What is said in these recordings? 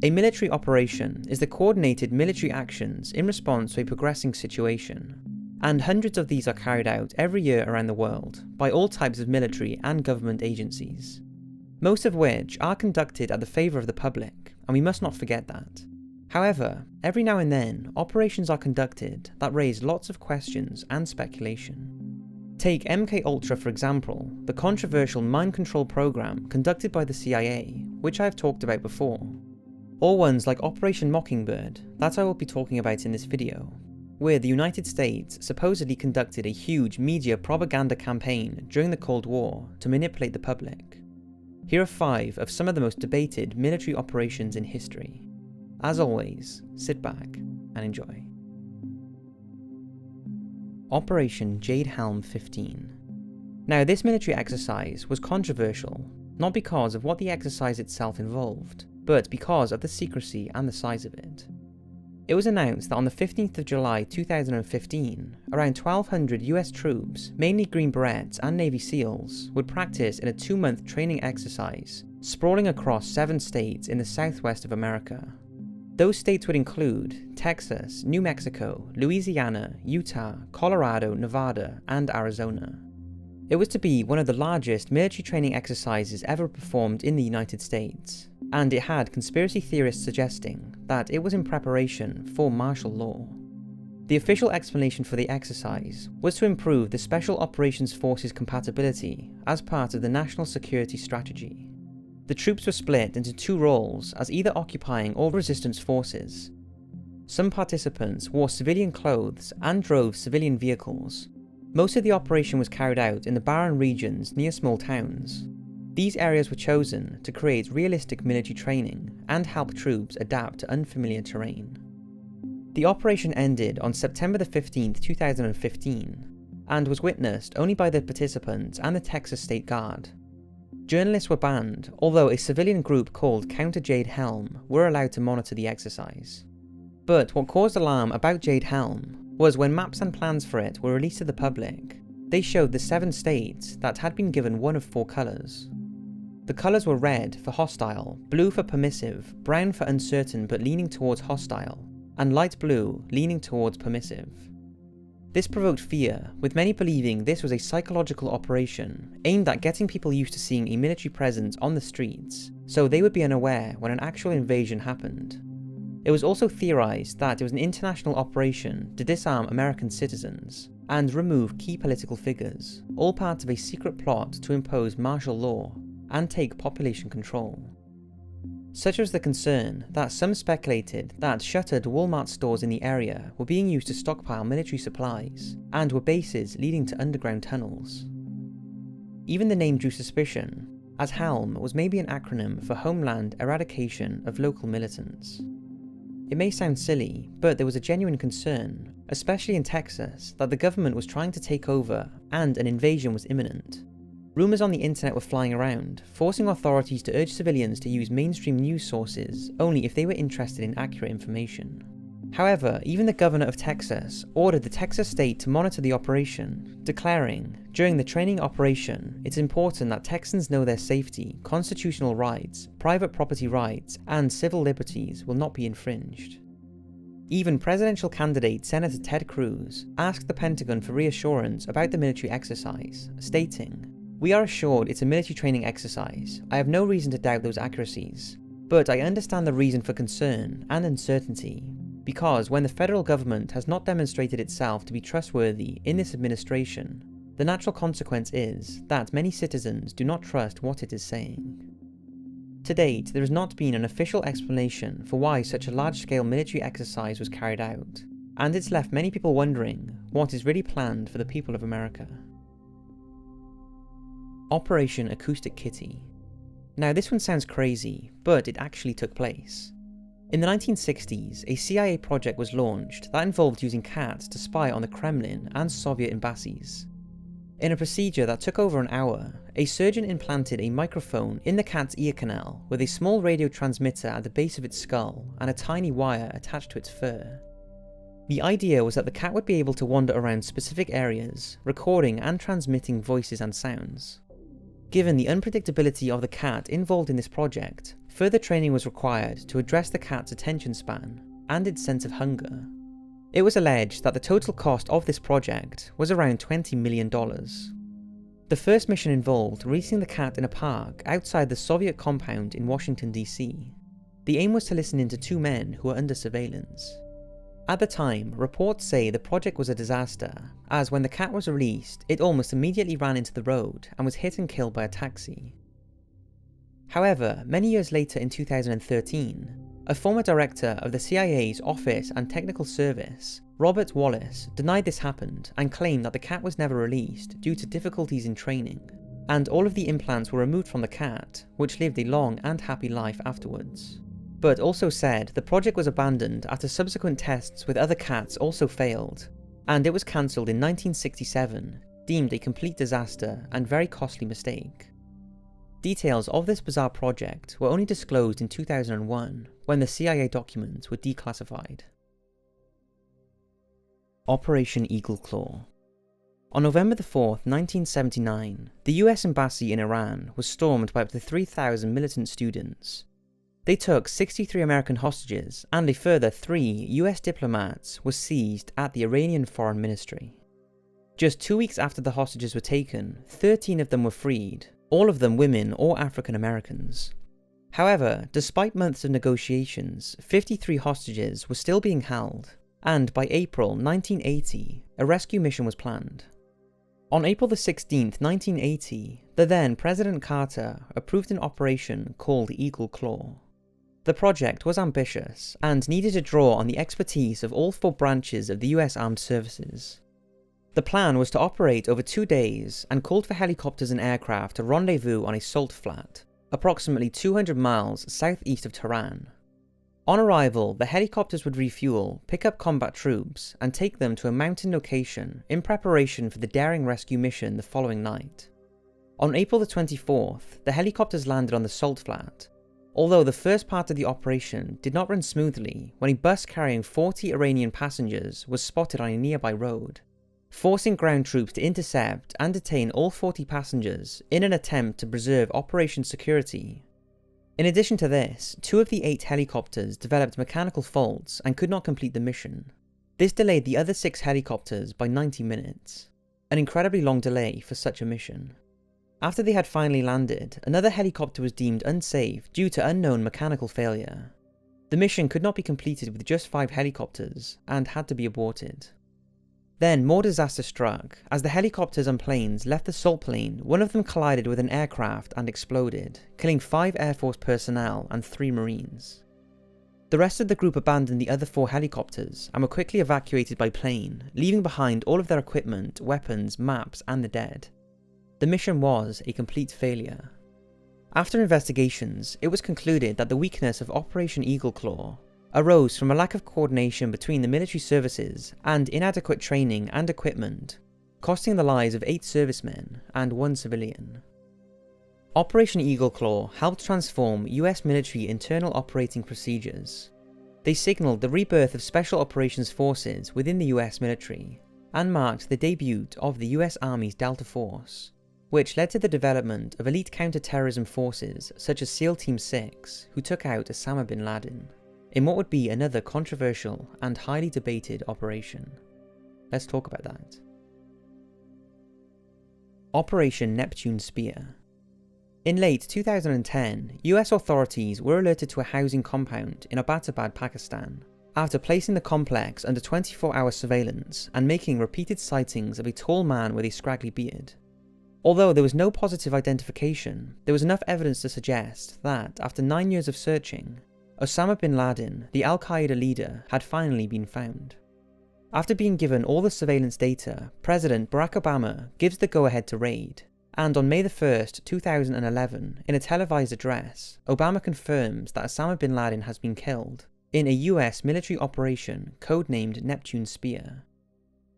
A military operation is the coordinated military actions in response to a progressing situation, and hundreds of these are carried out every year around the world by all types of military and government agencies, most of which are conducted at the favour of the public, and we must not forget that. However, every now and then, operations are conducted that raise lots of questions and speculation. Take MKUltra for example, the controversial mind control program conducted by the CIA, which I have talked about before, or ones like Operation Mockingbird, that I will be talking about in this video, where the United States supposedly conducted a huge media propaganda campaign during the Cold War to manipulate the public. Here are 5 of some of the most debated military operations in history. As always, sit back and enjoy. Operation Jade Helm 15. Now, this military exercise was controversial, not because of what the exercise itself involved, but because of the secrecy and the size of it. It was announced that on the 15th of July 2015, around 1,200 US troops, mainly Green Berets and Navy SEALs, would practice in a 2-month training exercise, sprawling across 7 states in the southwest of America. Those states would include Texas, New Mexico, Louisiana, Utah, Colorado, Nevada, and Arizona. It was to be one of the largest military training exercises ever performed in the United States, and it had conspiracy theorists suggesting that it was in preparation for martial law. The official explanation for the exercise was to improve the Special Operations Forces compatibility as part of the national security strategy. The troops were split into 2 roles as either occupying or resistance forces. Some participants wore civilian clothes and drove civilian vehicles. Most of the operation was carried out in the barren regions near small towns. These areas were chosen to create realistic military training and help troops adapt to unfamiliar terrain. The operation ended on September 15, 2015, and was witnessed only by the participants and the Texas State Guard. Journalists were banned, although a civilian group called Counter Jade Helm were allowed to monitor the exercise. But what caused alarm about Jade Helm was when maps and plans for it were released to the public. They showed the 7 states that had been given one of 4 colours. The colours were red for hostile, blue for permissive, brown for uncertain but leaning towards hostile, and light blue leaning towards permissive. This provoked fear, with many believing this was a psychological operation aimed at getting people used to seeing a military presence on the streets, so they would be unaware when an actual invasion happened. It was also theorised that it was an international operation to disarm American citizens and remove key political figures, all part of a secret plot to impose martial law and take population control. Such was the concern that some speculated that shuttered Walmart stores in the area were being used to stockpile military supplies and were bases leading to underground tunnels. Even the name drew suspicion, as Helm was maybe an acronym for Homeland Eradication of Local Militants. It may sound silly, but there was a genuine concern, especially in Texas, that the government was trying to take over and an invasion was imminent. Rumours on the internet were flying around, forcing authorities to urge civilians to use mainstream news sources only if they were interested in accurate information. However, even the governor of Texas ordered the Texas state to monitor the operation, declaring, during the training operation, it's important that Texans know their safety, constitutional rights, private property rights, and civil liberties will not be infringed. Even presidential candidate Senator Ted Cruz asked the Pentagon for reassurance about the military exercise, stating, "We are assured it's a military training exercise. I have no reason to doubt those accuracies. But I understand the reason for concern and uncertainty, because when the federal government has not demonstrated itself to be trustworthy in this administration, the natural consequence is that many citizens do not trust what it is saying." To date, there has not been an official explanation for why such a large-scale military exercise was carried out, and it's left many people wondering what is really planned for the people of America. Operation Acoustic Kitty. Now, this one sounds crazy, but it actually took place. In the 1960s, a CIA project was launched that involved using cats to spy on the Kremlin and Soviet embassies. In a procedure that took over an hour, a surgeon implanted a microphone in the cat's ear canal with a small radio transmitter at the base of its skull and a tiny wire attached to its fur. The idea was that the cat would be able to wander around specific areas, recording and transmitting voices and sounds. given the unpredictability of the cat involved in this project, further training was required to address the cat's attention span and its sense of hunger. It was alleged that the total cost of this project was around $20 million. The first mission involved releasing the cat in a park outside the Soviet compound in Washington, D.C. The aim was to listen in to two men who were under surveillance. At the time, reports say the project was a disaster, as when the cat was released, it almost immediately ran into the road and was hit and killed by a taxi. However, many years later in 2013, a former director of the CIA's Office and Technical Service, Robert Wallace, denied this happened and claimed that the cat was never released due to difficulties in training, and all of the implants were removed from the cat, which lived a long and happy life afterwards. But also said the project was abandoned after subsequent tests with other cats also failed, and it was cancelled in 1967, deemed a complete disaster and very costly mistake. Details of this bizarre project were only disclosed in 2001 when the CIA documents were declassified. Operation Eagle Claw. On November 4th, 1979, the US Embassy in Iran was stormed by up to 3,000 militant students. They took 63 American hostages, and a further 3 US diplomats were seized at the Iranian Foreign Ministry. Just 2 weeks after the hostages were taken, 13 of them were freed, all of them women or African Americans. However, despite months of negotiations, 53 hostages were still being held, and by April 1980, a rescue mission was planned. On April 16, 1980, the then President Carter approved an operation called Eagle Claw. The project was ambitious and needed to draw on the expertise of all 4 branches of the US Armed Services. The plan was to operate over 2 days and called for helicopters and aircraft to rendezvous on a salt flat, approximately 200 miles southeast of Tehran. On arrival, the helicopters would refuel, pick up combat troops, and take them to a mountain location in preparation for the daring rescue mission the following night. On April 24th, the helicopters landed on the salt flat, although the first part of the operation did not run smoothly when a bus carrying 40 Iranian passengers was spotted on a nearby road, forcing ground troops to intercept and detain all 40 passengers in an attempt to preserve operation security. In addition to this, 2 of the 8 helicopters developed mechanical faults and could not complete the mission. This delayed the other 6 helicopters by 90 minutes, an incredibly long delay for such a mission. After they had finally landed, another helicopter was deemed unsafe due to unknown mechanical failure. The mission could not be completed with just 5 helicopters and had to be aborted. Then more disaster struck. As the helicopters and planes left the salt plain, one of them collided with an aircraft and exploded, killing 5 Air Force personnel and 3 Marines. The rest of the group abandoned the other 4 helicopters and were quickly evacuated by plane, leaving behind all of their equipment, weapons, maps, and the dead. The mission was a complete failure. After investigations, it was concluded that the weakness of Operation Eagle Claw arose from a lack of coordination between the military services and inadequate training and equipment, costing the lives of 8 servicemen and 1 civilian. Operation Eagle Claw helped transform US military internal operating procedures. They signalled the rebirth of Special Operations Forces within the US military, and marked the debut of the US Army's Delta Force, which led to the development of elite counter-terrorism forces such as SEAL Team 6, who took out Osama bin Laden, in what would be another controversial and highly debated operation. Let's talk about that. Operation Neptune Spear. In late 2010, US authorities were alerted to a housing compound in Abbottabad, Pakistan, after placing the complex under 24-hour surveillance and making repeated sightings of a tall man with a scraggly beard. Although there was no positive identification, there was enough evidence to suggest that, after 9 years of searching, Osama bin Laden, the Al-Qaeda leader, had finally been found. After being given all the surveillance data, President Barack Obama gives the go-ahead to raid, and on May 1st, 2011, in a televised address, Obama confirms that Osama bin Laden has been killed in a US military operation codenamed Neptune Spear.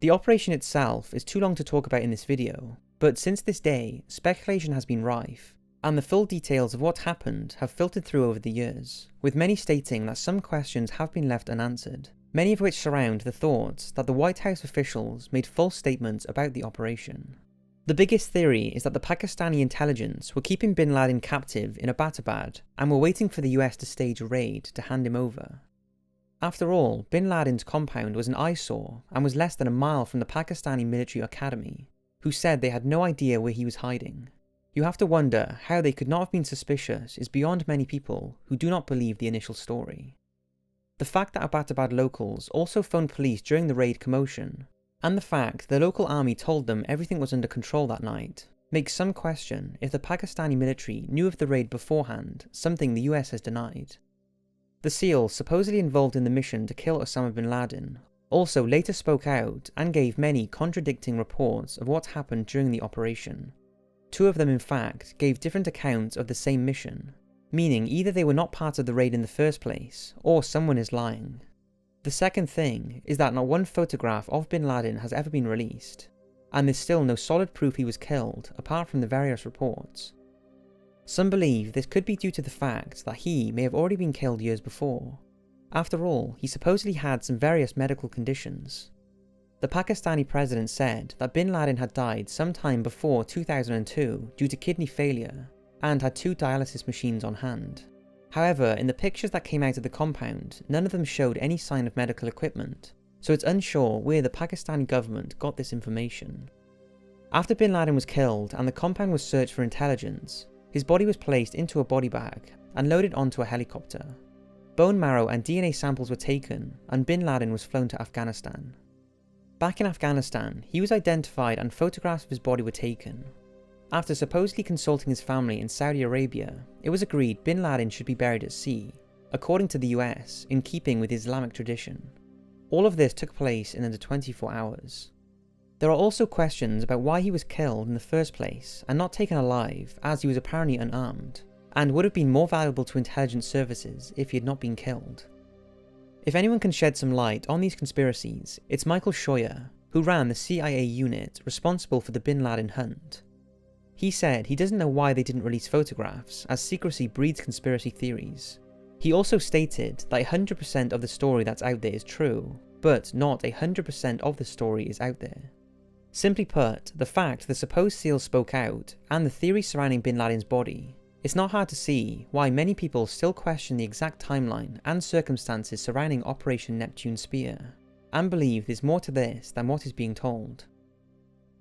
The operation itself is too long to talk about in this video, but since this day, speculation has been rife, and the full details of what happened have filtered through over the years, with many stating that some questions have been left unanswered, many of which surround the thoughts that the White House officials made false statements about the operation. The biggest theory is that the Pakistani intelligence were keeping bin Laden captive in Abbottabad and were waiting for the US to stage a raid to hand him over. After all, bin Laden's compound was an eyesore and was less than a mile from the Pakistani military academy, who said they had no idea where he was hiding. You have to wonder how they could not have been suspicious is beyond many people who do not believe the initial story. The fact that Abbottabad locals also phoned police during the raid commotion, and the fact the local army told them everything was under control that night, makes some question if the Pakistani military knew of the raid beforehand, something the US has denied. The SEALs supposedly involved in the mission to kill Osama bin Laden also later spoke out and gave many contradicting reports of what happened during the operation. Two of them in fact gave different accounts of the same mission, meaning either they were not part of the raid in the first place, or someone is lying. The second thing is that not one photograph of bin Laden has ever been released, and there's still no solid proof he was killed apart from the various reports. Some believe this could be due to the fact that he may have already been killed years before. After all, he supposedly had some various medical conditions. The Pakistani president said that bin Laden had died sometime before 2002 due to kidney failure, and had 2 dialysis machines on hand. However, in the pictures that came out of the compound, none of them showed any sign of medical equipment, so it's unsure where the Pakistani government got this information. After bin Laden was killed and the compound was searched for intelligence, his body was placed into a body bag and loaded onto a helicopter. Bone marrow and DNA samples were taken, and bin Laden was flown to Afghanistan. Back in Afghanistan, he was identified and photographs of his body were taken. After supposedly consulting his family in Saudi Arabia, it was agreed bin Laden should be buried at sea, according to the US, in keeping with Islamic tradition. All of this took place in under 24 hours. There are also questions about why he was killed in the first place and not taken alive, as he was apparently unarmed, and would have been more valuable to intelligence services if he had not been killed. If anyone can shed some light on these conspiracies, it's Michael Scheuer, who ran the CIA unit responsible for the bin Laden hunt. He said he doesn't know why they didn't release photographs, as secrecy breeds conspiracy theories. He also stated that 100% of the story that's out there is true, but not 100% of the story is out there. Simply put, the fact the supposed SEALs spoke out, and the theory surrounding bin Laden's body, it's not hard to see why many people still question the exact timeline and circumstances surrounding Operation Neptune Spear, and believe there's more to this than what is being told.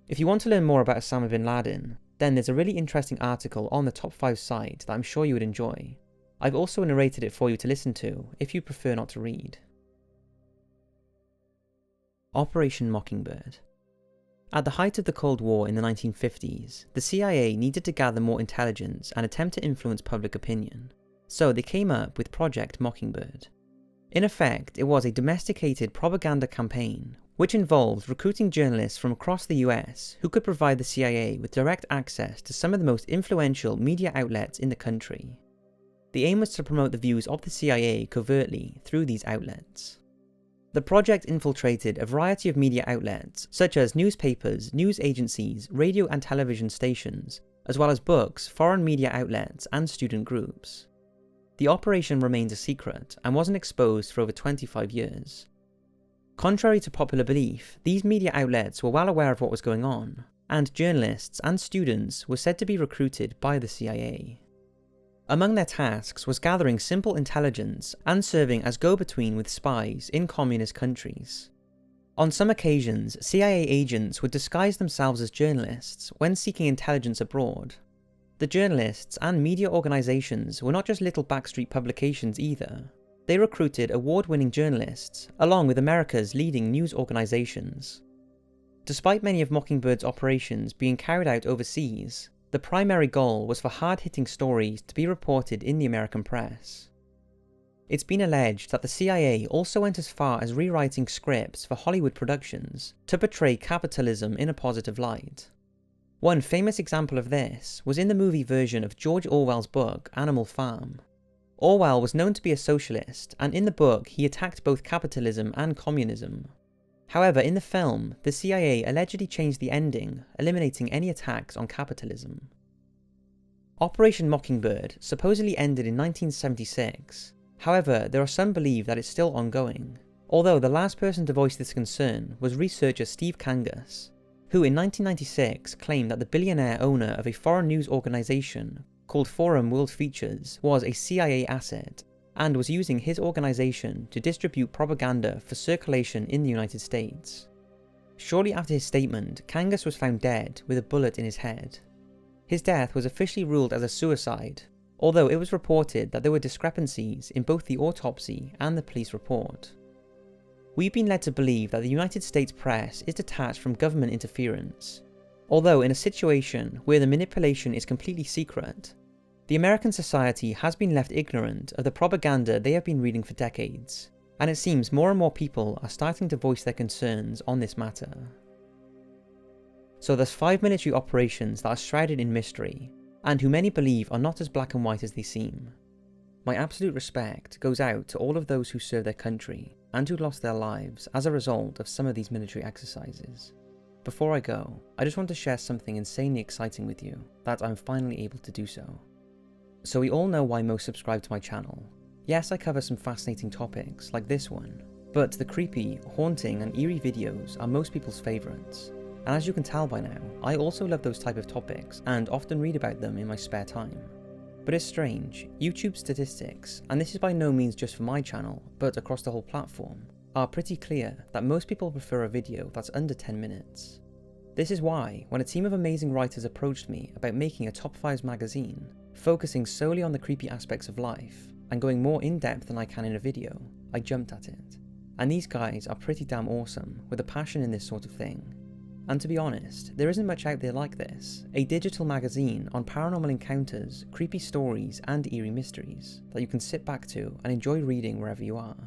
If you want to learn more about Osama bin Laden, then there's a really interesting article on the Top 5 site that I'm sure you would enjoy. I've also narrated it for you to listen to, if you prefer not to read. Operation Mockingbird. At the height of the Cold War in the 1950s, the CIA needed to gather more intelligence and attempt to influence public opinion, so they came up with Project Mockingbird. In effect, it was a domesticated propaganda campaign, which involved recruiting journalists from across the US who could provide the CIA with direct access to some of the most influential media outlets in the country. The aim was to promote the views of the CIA covertly through these outlets. The project infiltrated a variety of media outlets, such as newspapers, news agencies, radio and television stations, as well as books, foreign media outlets, and student groups. The operation remained a secret and wasn't exposed for over 25 years. Contrary to popular belief, these media outlets were well aware of what was going on, and journalists and students were said to be recruited by the CIA. Among their tasks was gathering simple intelligence and serving as go-between with spies in communist countries. On some occasions, CIA agents would disguise themselves as journalists when seeking intelligence abroad. The journalists and media organizations were not just little backstreet publications either. They recruited award-winning journalists, along with America's leading news organizations. Despite many of Mockingbird's operations being carried out overseas, the primary goal was for hard-hitting stories to be reported in the American press. It's been alleged that the CIA also went as far as rewriting scripts for Hollywood productions to portray capitalism in a positive light. One famous example of this was in the movie version of George Orwell's book Animal Farm. Orwell was known to be a socialist, and in the book he attacked both capitalism and communism. However, in the film, the CIA allegedly changed the ending, eliminating any attacks on capitalism. Operation Mockingbird supposedly ended in 1976. However, there are some believe that it's still ongoing, although the last person to voice this concern was researcher Steve Kangas, who in 1996 claimed that the billionaire owner of a foreign news organisation called Forum World Features was a CIA asset and was using his organisation to distribute propaganda for circulation in the United States. Shortly after his statement, Kangas was found dead with a bullet in his head. His death was officially ruled as a suicide, although it was reported that there were discrepancies in both the autopsy and the police report. We've been led to believe that the United States press is detached from government interference, although in a situation where the manipulation is completely secret, the American society has been left ignorant of the propaganda they have been reading for decades, and it seems more and more people are starting to voice their concerns on this matter. So there's 5 military operations that are shrouded in mystery, and who many believe are not as black and white as they seem. My absolute respect goes out to all of those who serve their country, and who lost their lives as a result of some of these military exercises. Before I go, I just want to share something insanely exciting with you, that I'm finally able to do so. So we all know why most subscribe to my channel. Yes, I cover some fascinating topics, like this one, but the creepy, haunting and eerie videos are most people's favourites. And as you can tell by now, I also love those type of topics and often read about them in my spare time. But it's strange, YouTube statistics, and this is by no means just for my channel, but across the whole platform, are pretty clear that most people prefer a video that's under 10 minutes. This is why, when a team of amazing writers approached me about making a top 5s magazine, focusing solely on the creepy aspects of life, and going more in depth than I can in a video, I jumped at it. And these guys are pretty damn awesome, with a passion in this sort of thing. And to be honest, there isn't much out there like this, a digital magazine on paranormal encounters, creepy stories and eerie mysteries that you can sit back to and enjoy reading wherever you are.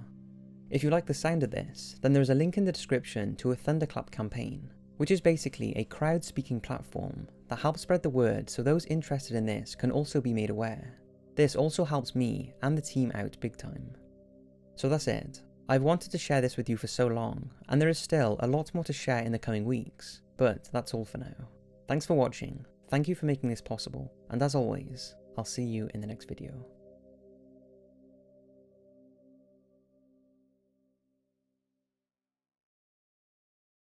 If you like the sound of this, then there is a link in the description to a Thunderclap campaign, which is basically a crowd-speaking platform that helps spread the word so those interested in this can also be made aware. This also helps me and the team out big time. So that's it. I've wanted to share this with you for so long, and there is still a lot more to share in the coming weeks, but that's all for now. Thanks for watching, thank you for making this possible, and as always, I'll see you in the next video.